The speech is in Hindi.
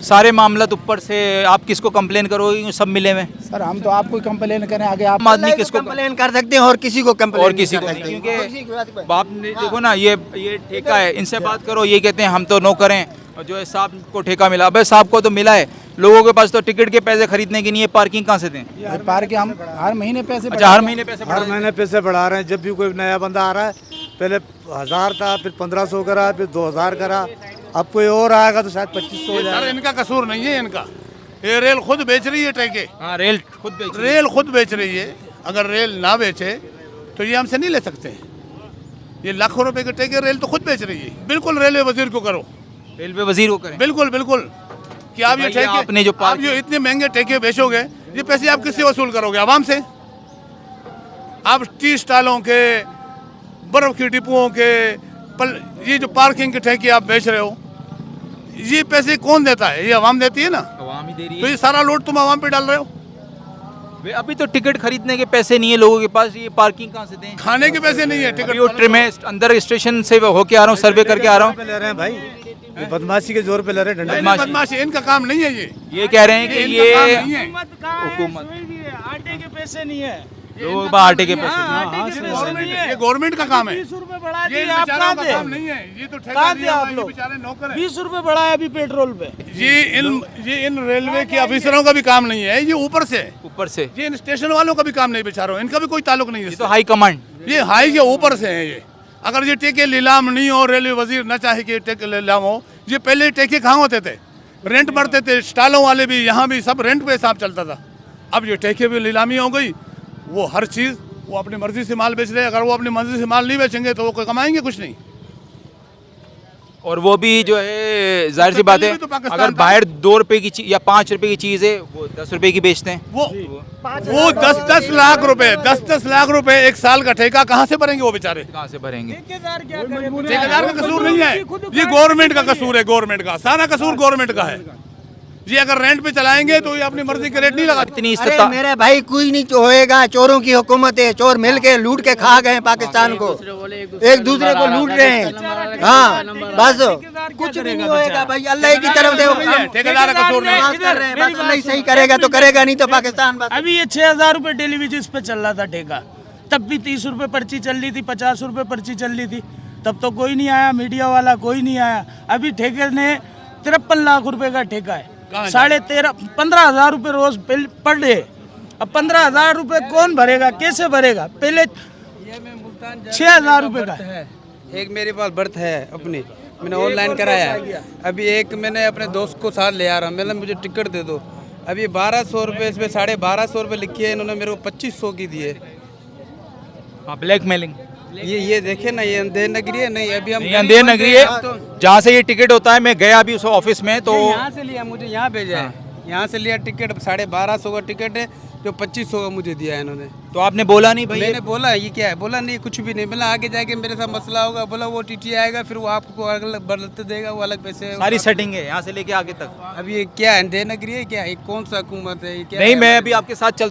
सारे मामला तो ऊपर से आप किसको कंप्लेन करोगे, सब मिले में। सर हम तो आपको कंप्लेन करें आगे आप आम आदमी किसको कंप्लेन कर सकते हैं और किसी को कंप्लेन और किसी को नहीं, क्योंकि बाप ने देखो ना, ये ठेका है, इनसे बात करो, ये कहते हैं हम तो नो करें, और जो है साहब को ठेका मिला। अबे साहब को तो मिला है, लोगों के पास तो टिकट के पैसे खरीदने के नहीं है, पार्किंग कहाँ से दें? पार्क हम हर महीने पैसे अच्छा, हर महीने पैसे हर महीने पैसे बढ़ा रहे हैं। जब भी कोई नया बंदा आ रहा है, पहले 1000 था, फिर 1500 करा, फिर 2000 करा, अब कोई और आएगा तो शायद 2500 हो सर जाएगा। इनका कसूर नहीं है, इनका ये रेल खुद बेच रही है ठेके। हाँ, रेल खुद बेच रही है। रेल खुद बेच रही है, अगर रेल ना बेचे तो ये हमसे नहीं ले सकते। ये लाखों रुपए के ठेके रेल तो खुद बेच रही है। बिल्कुल रेलवे वजीर को करो, रेलवे वजीर को करें। बिल्कुल बिल्कुल कि आप ये भाई, ठेके, आपने जो आप जो इतने महंगे ठेके बेचोगे, ये पैसे आप किससे वसूल करोगे? आवाम से। आप टी स्टॉलों के, बर्फ की डिपुओं के, ये जो पार्किंग के ठेके आप बेच रहे हो, ये पैसे कौन देता है? ये आवाम देती है ना। आवाम ही दे रही तो है। ये सारा लोड तुम आवाम पे डाल रहे हो। वे अभी तो टिकट खरीदने के पैसे नहीं है लोगों के पास, ये पार्किंग कहाँ से दें? खाने के पैसे नहीं है अभी टिकट। वो ट्रिमेस्ट अंदर स्टेशन से होके आ रहा हूँ, सर्वे करके आ रहा हूँ। ले रहे हैं भाई, ये बदमाशी के जोर पे ले रहे हैं, डंडे। बदमाशी इनका काम नहीं है। ये कह रहे हैं कि इनका काम ये नहीं है। हुकूमत आटे के पैसे नहीं है, लोगों के पास आटे के पैसे ये गवर्नमेंट का काम है। 20 रुपए बढ़ा ये दिए इन आप बेचारों कहाँ का थे? काम नहीं है। ये तो ठेका कहाँ थे दिया आप हुआ है, ये लोग? बेचारे नौकर हैं। 20 रुपए बढ़ा है अभी पेट्रोल पे। ये इन रेलवे के ऑफिसरों का भी काम नहीं है, ये ऊपर से। ऊपर से। ये इन स्टेशन वालों का भी काम नहीं बेचारों, इनका भी कोई ताल्लुक नहीं है ये इससे। तो हाई कमांड। ये हाई के ऊपर से है। ये अगर ये टेके नीलाम नहीं हो, रेलवे वजीर न चाहे कि टेके नीलाम हो, ये पहले टेके कहाँ होते थे? रेंट भरते थे, स्टॉलों वाले भी, यहाँ भी सब रेंट पे हिसाब चलता था। अब ये टेके भी नीलामी हो गई, वो हर चीज़ वो अपनी मर्जी से माल बेच रहे हैं। अगर वो अपनी मर्जी से माल नहीं बेचेंगे तो वो कमाएंगे कुछ नहीं। और वो भी जो है जाहिर सी बात है, दिल्ली में तो पाकिस्तान अगर था। बाहर 2 रुपए की चीज या 5 रुपए की चीज़ है, वो 10 रुपए की बेचते हैं। वो 10-10 लाख रुपए, 10-10 लाख रुपए एक साल का ठेका कहाँ से भरेंगे वो बेचारे? कहाँ से भरेंगे? ठेकेदार का कसूर नहीं है, ये गवर्नमेंट का कसूर है। गवर्नमेंट का सारा कसूर गवर्नमेंट का है। ये अगर रेंट पे चलाएंगे तो ये अपनी मर्जी के रेट नहीं लगाते। इतनी अरे इस्तेता मेरे भाई कुछ नहीं होएगा, चोरों की हुकूमत है, चोर मिल के लूट के खा गए पाकिस्तान को, एक दूसरे को लूट रहे हैं। हाँ बस कुछ भी नहीं होएगा भाई, अल्लाह की तरफ से हम ठेकेदार का कसूर नहीं है। नमाज कर रहे हैं, बस अल्लाह ही सही करेगा तो करेगा, नहीं तो पाकिस्तान बस। अभी ये 6000 रुपए टेलीविजन पे चल रहा था ठेका, तब भी 30 रुपए पर्ची चल रही थी, 50 रुपए पर्ची चल रही थी, तब तो कोई नहीं आया, मीडिया वाला कोई नहीं आया। अभी ठेके ने 53 लाख रुपए का ठेका है, 15,500 रुपए रोज पर डे। अब 15,000 रुपए कौन भरेगा, कैसे भरेगा? पहले 6,000 रुपए का है। एक मेरे पास बर्थ है अपनी, मैंने ऑनलाइन कराया है। अभी एक मैंने अपने दोस्त को साथ ले आ रहा हूँ, मैंने मुझे टिकट दे दो। अभी 1200 रुपये, इसमें 1250 रुपये लिखी है, इन्होंने मेरे को 2500 की दी है। हाँ, ब्लैकमेलिंग। ये देखे ना, ये अंधेर नगरी है। नहीं अभी हम ये अंधेर नगरी है, जहाँ से ये टिकट होता है। मैं गया अभी उस ऑफिस में, तो यहाँ से लिया, मुझे यहाँ भेजा है। यहाँ से लिया टिकट, 1250 का टिकट है, जो 2500 का मुझे दिया है इन्होंने। तो आपने बोला नहीं भाई? मैंने बोला ये क्या है, बोला नहीं कुछ भी नहीं। बोला आगे जाके मेरे साथ मसला होगा, बोला वो टीटी आएगा, फिर वो आपको अलग बदलते देगा, वो अलग पैसे। सारी सेटिंग है यहाँ से लेके आगे तक। अब ये क्या है, अंधेर नगरी है क्या? ये कौन सा हुकूमत है? ये क्या नहीं, है? मैं अभी आपके साथ चल